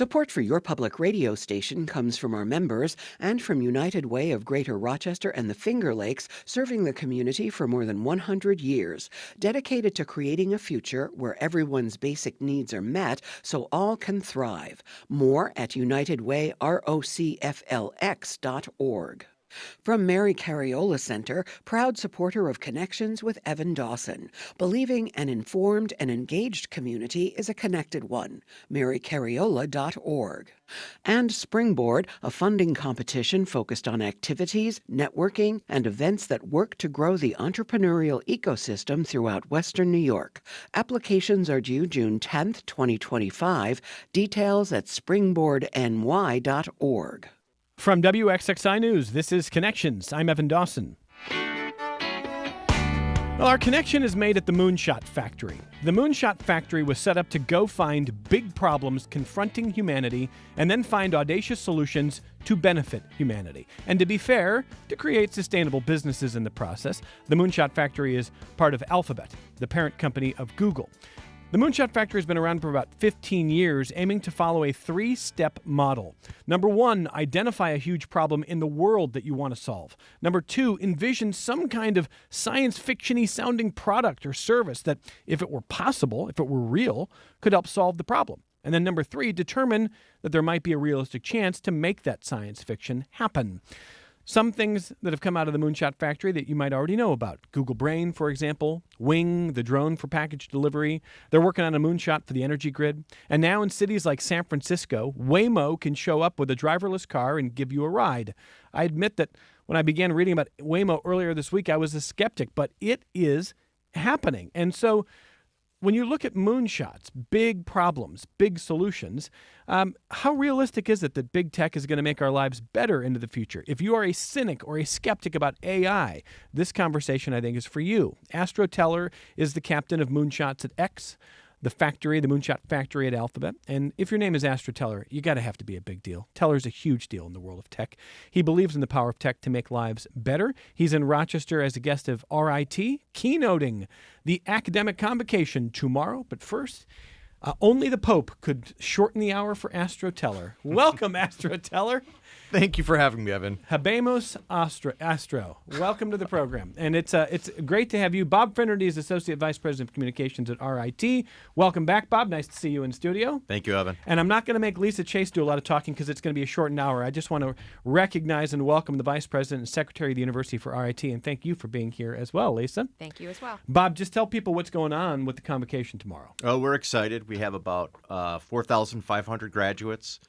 Support for your public radio station comes from our members and from United Way of Greater Rochester and the Finger Lakes, serving the community for more than 100 years. Dedicated to creating a future where everyone's basic needs are met so all can thrive. More at unitedwayrocflx.org. From Mary Cariola Center, proud supporter of Connections with Evan Dawson, believing an informed and engaged community is a connected one. marycariola.org. And Springboard, a funding competition focused on activities, networking, and events that work to grow the entrepreneurial ecosystem throughout Western New York. Applications are due June 10th, 2025. Details at springboardny.org. From WXXI News, this is Connections. I'm Evan Dawson. Well, our connection is made at the Moonshot Factory. The Moonshot Factory was set up to go find big problems confronting humanity and then find audacious solutions to benefit humanity. And to be fair, to create sustainable businesses in the process. The Moonshot Factory is part of Alphabet, the parent company of Google. The Moonshot Factory has been around for about 15 years, aiming to follow a 3-step model. Number 1, identify a huge problem in the world that you want to solve. Number 2, envision some kind of science fiction-y sounding product or service that, if it were possible, if it were real, could help solve the problem. And then number 3, determine that there might be a realistic chance to make that science fiction happen. Some things that have come out of the Moonshot Factory that you might already know about. Google Brain, for example, Wing, the drone for package delivery. They're working on a moonshot for the energy grid. And now in cities like San Francisco, Waymo can show up with a driverless car and give you a ride. I admit that when I began reading about Waymo earlier this week, I was a skeptic, but it is happening. And so when you look at moonshots, big problems, big solutions, how realistic is it that big tech is going to make our lives better into the future? If you are a cynic or a skeptic about AI, this conversation, I think, is for you. Astro Teller is the captain of moonshots at X, the Moonshot Factory at Alphabet. And if your name is Astro Teller, you got to have to be a big deal. Teller's a huge deal in the world of tech. He believes in the power of tech to make lives better. He's in Rochester as a guest of RIT, keynoting the academic convocation tomorrow. But first, only the Pope could shorten the hour for Astro Teller. Welcome, Astro Teller. Thank you for having me, Evan. Habemus Astro. Welcome to the program. And it's great to have you. Bob Finnerty is Associate Vice President of Communications at RIT. Welcome back, Bob. Nice to see you in studio. Thank you, Evan. And I'm not going to make Lisa Chase do a lot of talking because it's going to be a shortened hour. I just want to recognize and welcome the Vice President and Secretary of the University for RIT, and thank you for being here as well, Lisa. Thank you as well. Bob, just tell people what's going on with the convocation tomorrow. Oh, we're excited. We have about 4,500 graduates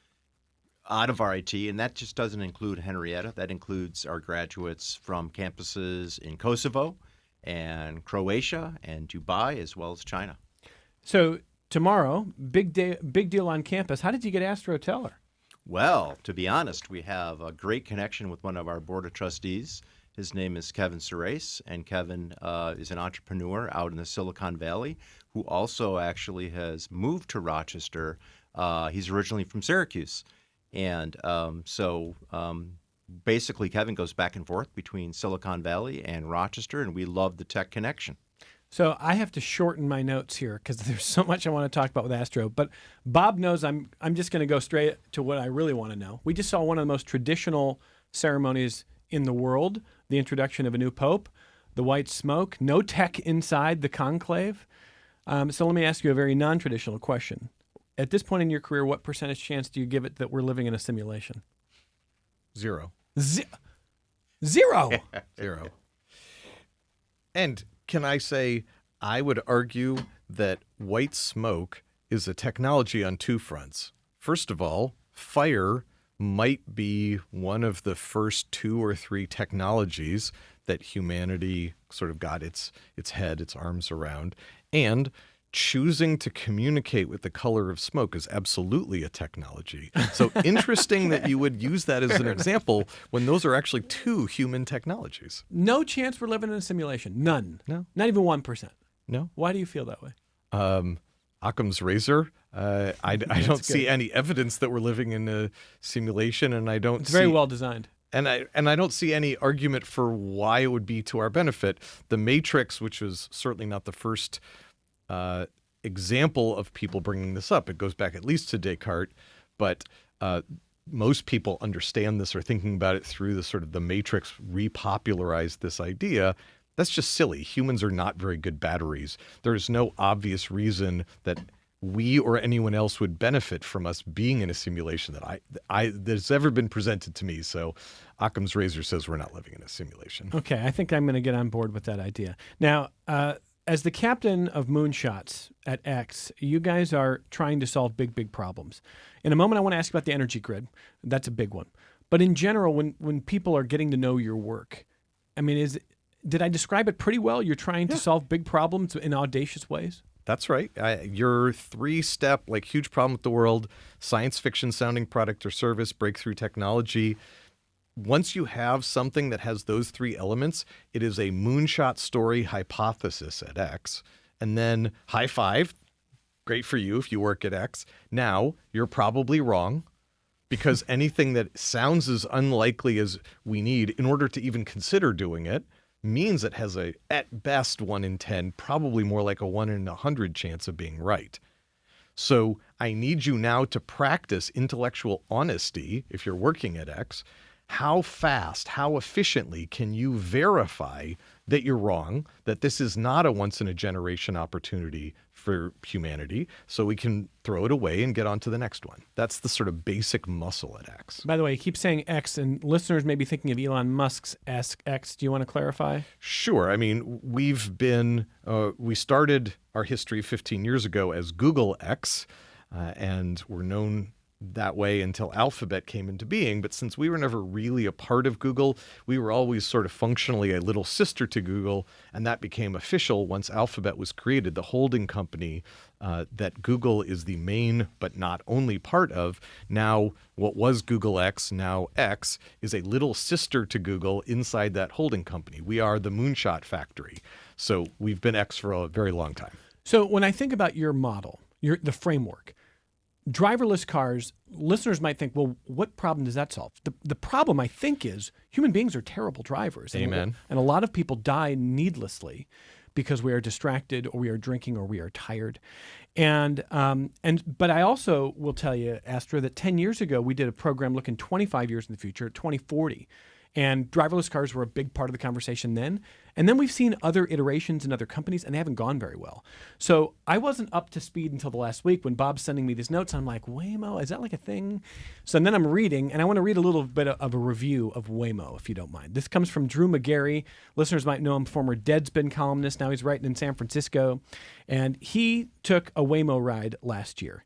out of RIT, and that just doesn't include Henrietta. That includes our graduates from campuses in Kosovo and Croatia and Dubai, as well as China. So tomorrow, big deal on campus. How did you get Astro Teller? Well, to be honest, we have a great connection with one of our board of trustees. His name is Kevin Surace, and Kevin is an entrepreneur out in the Silicon Valley who also actually has moved to Rochester. He's originally from Syracuse. And so basically, Kevin goes back and forth between Silicon Valley and Rochester, and we love the tech connection. So I have to shorten my notes here because there's so much I want to talk about with Astro. But Bob knows I'm just going to go straight to what I really want to know. We just saw one of the most traditional ceremonies in the world, the introduction of a new pope, the white smoke, no tech inside the conclave. So let me ask you a very non-traditional question. At this point in your career, what percentage chance do you give it that we're living in a simulation? 0. Zero. 0. And can I say, I would argue that white smoke is a technology on two fronts. First of all, fire might be one of the first 2 or 3 technologies that humanity sort of got its arms around. And choosing to communicate with the color of smoke is absolutely a technology. So interesting that you would use that as an example when those are actually 2 human technologies. No chance we're living in a simulation. None. No. Not even 1%. No. Why do you feel that way? Occam's razor. I don't see any evidence that we're living in a simulation, and I don't It's very well designed. And I don't see any argument for why it would be to our benefit. The Matrix, which was certainly not the first example of people bringing this up. It goes back at least to Descartes, but most people understand this or thinking about it through the sort of the Matrix repopularized this idea. That's just silly. Humans are not very good batteries. There's no obvious reason that we or anyone else would benefit from us being in a simulation that's ever been presented to me. So Occam's razor says we're not living in a simulation. Okay, I think I'm going to get on board with that idea. Now, as the captain of Moonshots at X, you guys are trying to solve big problems. In a moment, I want to ask you about the energy grid. That's a big one. But in general, when people are getting to know your work, I mean, did I describe it pretty well? You're trying to solve big problems in audacious ways? That's right. Your 3-step, like, huge problem with the world, science fiction sounding product or service, breakthrough technology. Once you have something that has those 3 elements, it is a moonshot story hypothesis at X. And then high five. Great for you if you work at X. Now, you're probably wrong, because anything that sounds as unlikely as we need in order to even consider doing it means it has a, at best, 1 in 10, probably more like a 1 in 100 chance of being right. So I need you now to practice intellectual honesty if you're working at X. How fast, how efficiently can you verify that you're wrong, that this is not a once-in-a-generation opportunity for humanity, so we can throw it away and get on to the next one? That's the sort of basic muscle at X. By the way, you keep saying X, and listeners may be thinking of Elon Musk's X. Do you want to clarify? Sure. I mean, we started our history 15 years ago as Google X, and we're known that way until Alphabet came into being. But since we were never really a part of Google, we were always sort of functionally a little sister to Google, and that became official once Alphabet was created, the holding company that Google is the main but not only part of. Now, what was Google X, now X, is a little sister to Google inside that holding company. We are the Moonshot Factory. So we've been X for a very long time. So when I think about your model, the framework, driverless cars, listeners might think, well, what problem does that solve? The problem, I think, is human beings are terrible drivers. Amen. And a lot of people die needlessly because we are distracted, or we are drinking, or we are tired. But I also will tell you, Astra, that 10 years ago, we did a program looking 25 years in the future, 2040. And driverless cars were a big part of the conversation then. And then we've seen other iterations in other companies, and they haven't gone very well. So I wasn't up to speed until the last week when Bob's sending me these notes. I'm like, Waymo, is that like a thing? So then I'm reading, and I want to read a little bit of a review of Waymo, if you don't mind. This comes from Drew McGarry. Listeners might know him, former Deadspin columnist. Now he's writing in San Francisco. And he took a Waymo ride last year,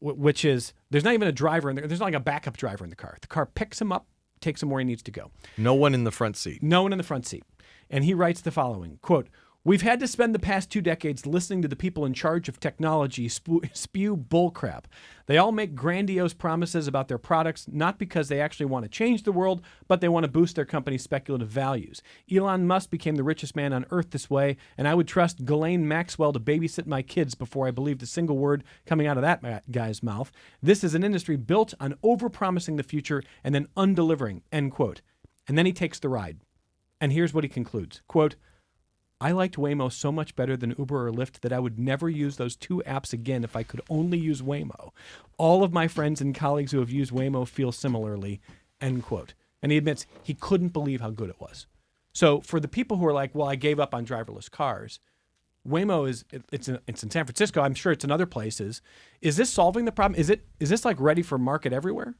which is, there's not even a driver in there. There's not like a backup driver in the car. The car picks him up, takes him where he needs to go. No one in the front seat. No one in the front seat. And he writes the following, quote, "We've had to spend the past 2 decades listening to the people in charge of technology spew bullcrap. They all make grandiose promises about their products, not because they actually want to change the world, but they want to boost their company's speculative values. Elon Musk became the richest man on earth this way, and I would trust Ghislaine Maxwell to babysit my kids before I believed a single word coming out of that guy's mouth. This is an industry built on overpromising the future and then undelivering," end quote. And then he takes the ride. And here's what he concludes, quote, "I liked Waymo so much better than Uber or Lyft that I would never use those 2 apps again if I could only use Waymo. All of my friends and colleagues who have used Waymo feel similarly," end quote. And he admits he couldn't believe how good it was. So for the people who are like, well, I gave up on driverless cars, Waymo it's in San Francisco. I'm sure it's in other places. Is this solving the problem? Is this like ready for market everywhere?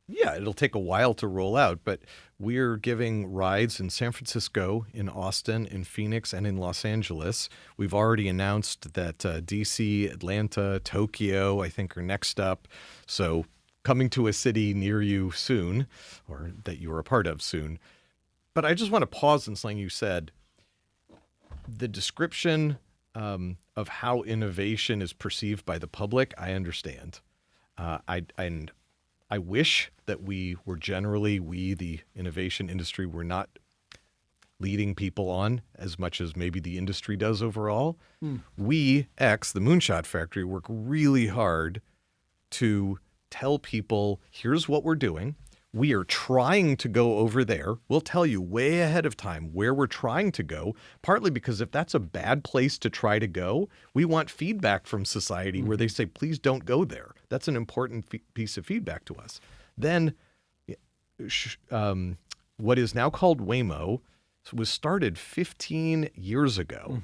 Yeah, it'll take a while to roll out, but we're giving rides in San Francisco, in Austin, in Phoenix, and in Los Angeles. We've already announced that DC, Atlanta, Tokyo, I think, are next up. So coming to a city near you soon, or that you are a part of soon. But I just want to pause on something you said. The description of how innovation is perceived by the public, I understand. I wish that we, the innovation industry, were not leading people on as much as maybe the industry does overall. We, X, the Moonshot Factory, work really hard to tell people, here's what we're doing. We are trying to go over there. We'll tell you way ahead of time where we're trying to go, partly because if that's a bad place to try to go, we want feedback from society where they say, please don't go there. That's an important piece of feedback to us. Then what is now called Waymo was started 15 years ago.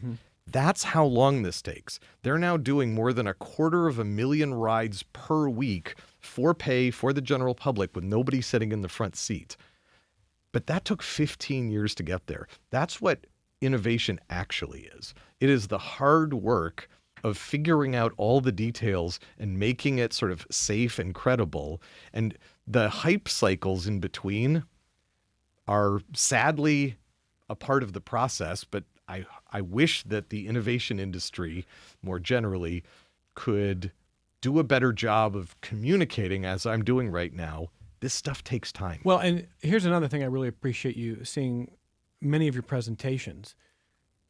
That's how long this takes. They're now doing more than 250,000 rides per week for pay for the general public with nobody sitting in the front seat. But that took 15 years to get there. That's what innovation actually is. It is the hard work of figuring out all the details and making it sort of safe and credible. And the hype cycles in between are sadly a part of the process, but I wish that the innovation industry more generally could do a better job of communicating, as I'm doing right now. This stuff takes time. Well, and here's another thing I really appreciate you seeing many of your presentations.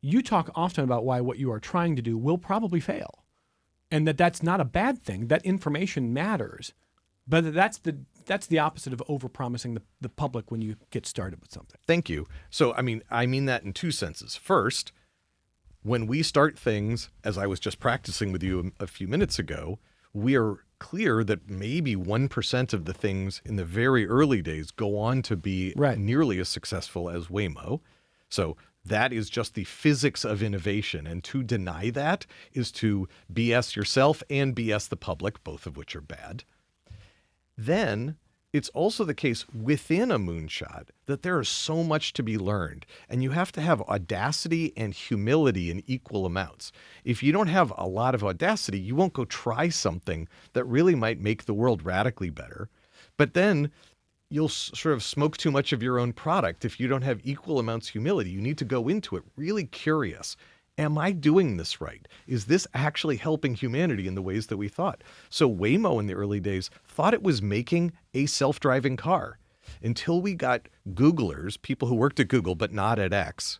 You talk often about why what you are trying to do will probably fail, and that's not a bad thing. That information matters, but that's the opposite of overpromising the public when you get started with something. Thank you. So, I mean that in two senses. First, when we start things, as I was just practicing with you a few minutes ago, we are clear that maybe 1% of the things in the very early days go on to be nearly as successful as Waymo. So that is just the physics of innovation. And to deny that is to BS yourself and BS the public, both of which are bad. Then it's also the case within a moonshot that there is so much to be learned, and you have to have audacity and humility in equal amounts. If you don't have a lot of audacity, you won't go try something that really might make the world radically better. But then you'll sort of smoke too much of your own product if you don't have equal amounts of humility. You need to go into it really curious. Am I doing this right? Is this actually helping humanity in the ways that we thought? So Waymo in the early days thought it was making a self-driving car until we got Googlers, people who worked at Google but not at X,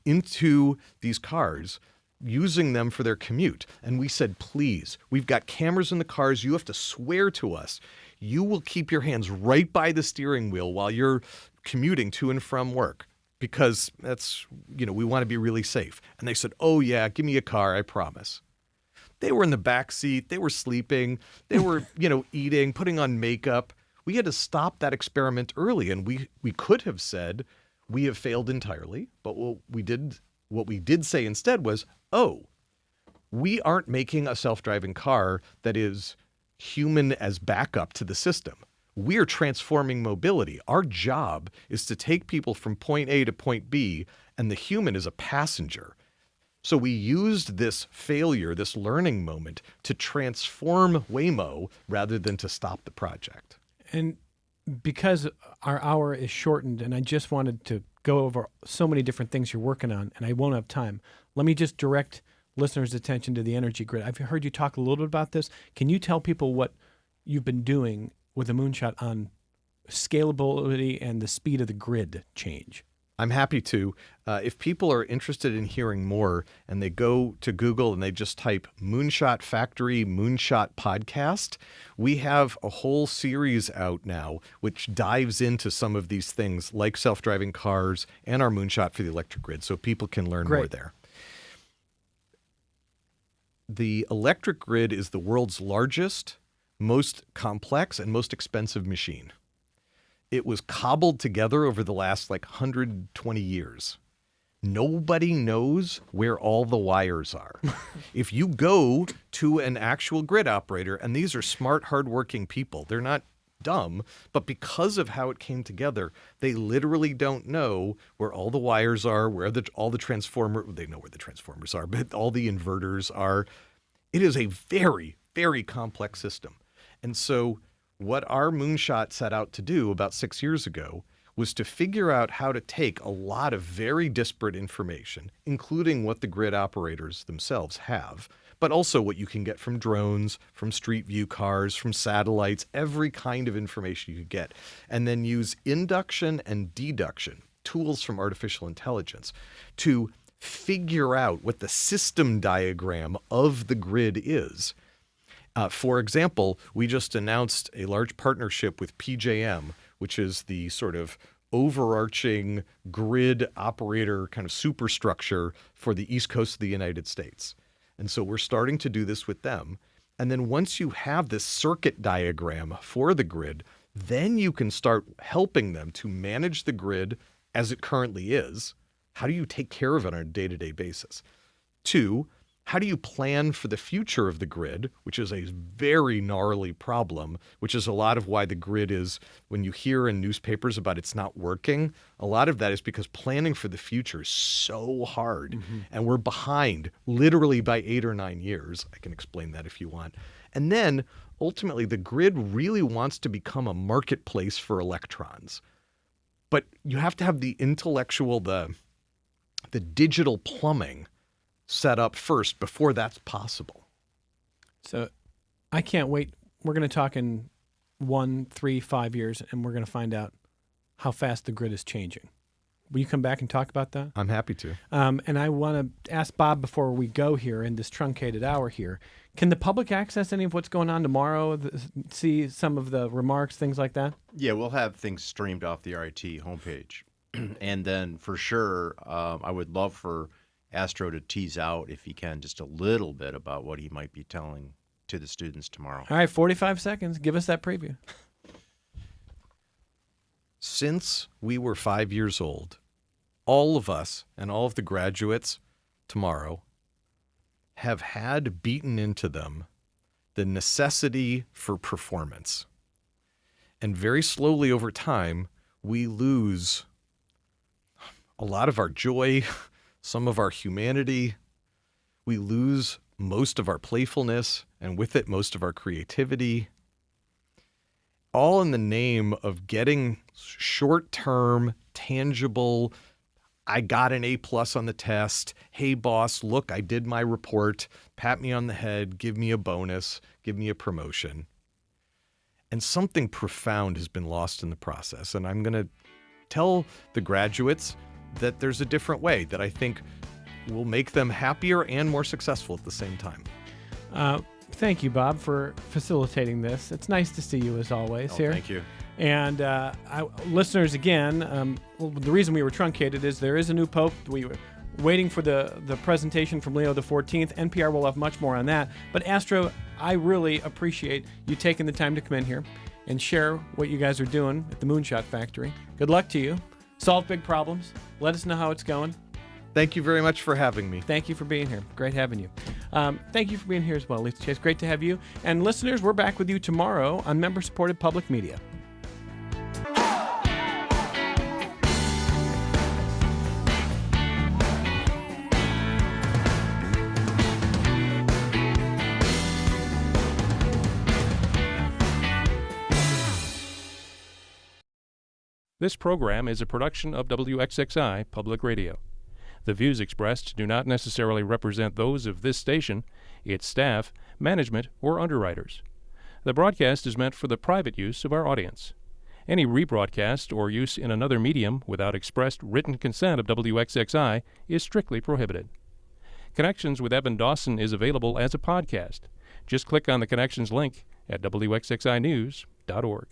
into these cars, using them for their commute. And we said, please, we've got cameras in the cars. You have to swear to us you will keep your hands right by the steering wheel while you're commuting to and from work, because that's, we want to be really safe. And they said, oh yeah, give me a car, I promise. They were in the back seat, they were sleeping, they were, eating, putting on makeup. We had to stop that experiment early, and we could have said we have failed entirely, but what we did say instead was, oh, we aren't making a self-driving car that is human as backup to the system. We're transforming mobility. Our job is to take people from point A to point B, and the human is a passenger. So we used this failure, this learning moment, to transform Waymo rather than to stop the project. And because our hour is shortened, and I just wanted to go over so many different things you're working on, and I won't have time, let me just direct listeners' attention to the energy grid. I've heard you talk a little bit about this. Can you tell people what you've been doing with the Moonshot on scalability and the speed of the grid change? I'm happy to. If people are interested in hearing more and they go to Google and they just type Moonshot Factory Moonshot Podcast, we have a whole series out now which dives into some of these things like self-driving cars and our Moonshot for the electric grid, so people can learn more there. The electric grid is the world's largest, most complex, and most expensive machine. It was cobbled together over the last 120 years. Nobody knows where all the wires are. If you go to an actual grid operator, and these are smart, hardworking people, they're not dumb, but because of how it came together, they literally don't know where all the wires are, where all the transformers, they know where the transformers are, but all the inverters are. It is a very, very complex system. And so what our Moonshot set out to do about 6 years ago was to figure out how to take a lot of very disparate information, including what the grid operators themselves have, but also what you can get from drones, from street view cars, from satellites, every kind of information you could get, and then use induction and deduction, tools from artificial intelligence, to figure out what the system diagram of the grid is. For example, we just announced a large partnership with PJM, which is the sort of overarching grid operator kind of superstructure for the East Coast of the United States. And so we're starting to do this with them. And then once you have this circuit diagram for the grid, then you can start helping them to manage the grid as it currently is. How do you take care of it on a day-to-day basis? 2, how do you plan for the future of the grid, which is a very gnarly problem, which is a lot of why the grid is, when you hear in newspapers about it's not working, a lot of that is because planning for the future is so hard. And we're behind literally by 8 or 9 years. I can explain that if you want. And then ultimately the grid really wants to become a marketplace for electrons. But you have to have the intellectual, the digital plumbing set up first before that's possible. So I can't wait. We're going to talk in 1, 3, 5 years, and we're going to find out how fast the grid is changing. Will you come back and talk about that? I'm happy to. And I want to ask Bob before we go here in this truncated hour here, can the public access any of what's going on tomorrow, see some of the remarks, things like that? Yeah, we'll have things streamed off the RIT homepage. And then for sure, I would love for Astro to tease out, if he can, just a little bit about what he might be telling to the students tomorrow. All right, 45 seconds. Give us that preview. Since we were 5 years old, all of us and all of the graduates tomorrow have had beaten into them the necessity for performance. And very slowly over time, we lose a lot of our joy, some of our humanity. We lose most of our playfulness, and with it, most of our creativity, all in the name of getting short-term, tangible, I got an A+ on the test. Hey, boss, look, I did my report. Pat me on the head, give me a bonus, give me a promotion. And something profound has been lost in the process. And I'm going to tell the graduates that there's a different way that I think will make them happier and more successful at the same time. Thank you, Bob, for facilitating this. It's nice to see you as always here. Thank you. And listeners, again, the reason we were truncated is there is a new pope. We were waiting for the presentation from Leo XIV. NPR will have much more on that. But Astro, I really appreciate you taking the time to come in here and share what you guys are doing at the Moonshot Factory. Good luck to you. Solve big problems. Let us know how it's going. Thank you very much for having me. Thank you for being here. Great having you. Thank you for being here as well, Lisa Chase. Great to have you. And listeners, we're back with you tomorrow on member-supported public media. This program is a production of WXXI Public Radio. The views expressed do not necessarily represent those of this station, its staff, management, or underwriters. The broadcast is meant for the private use of our audience. Any rebroadcast or use in another medium without expressed written consent of WXXI is strictly prohibited. Connections with Eben Dawson is available as a podcast. Just click on the Connections link at WXXInews.org.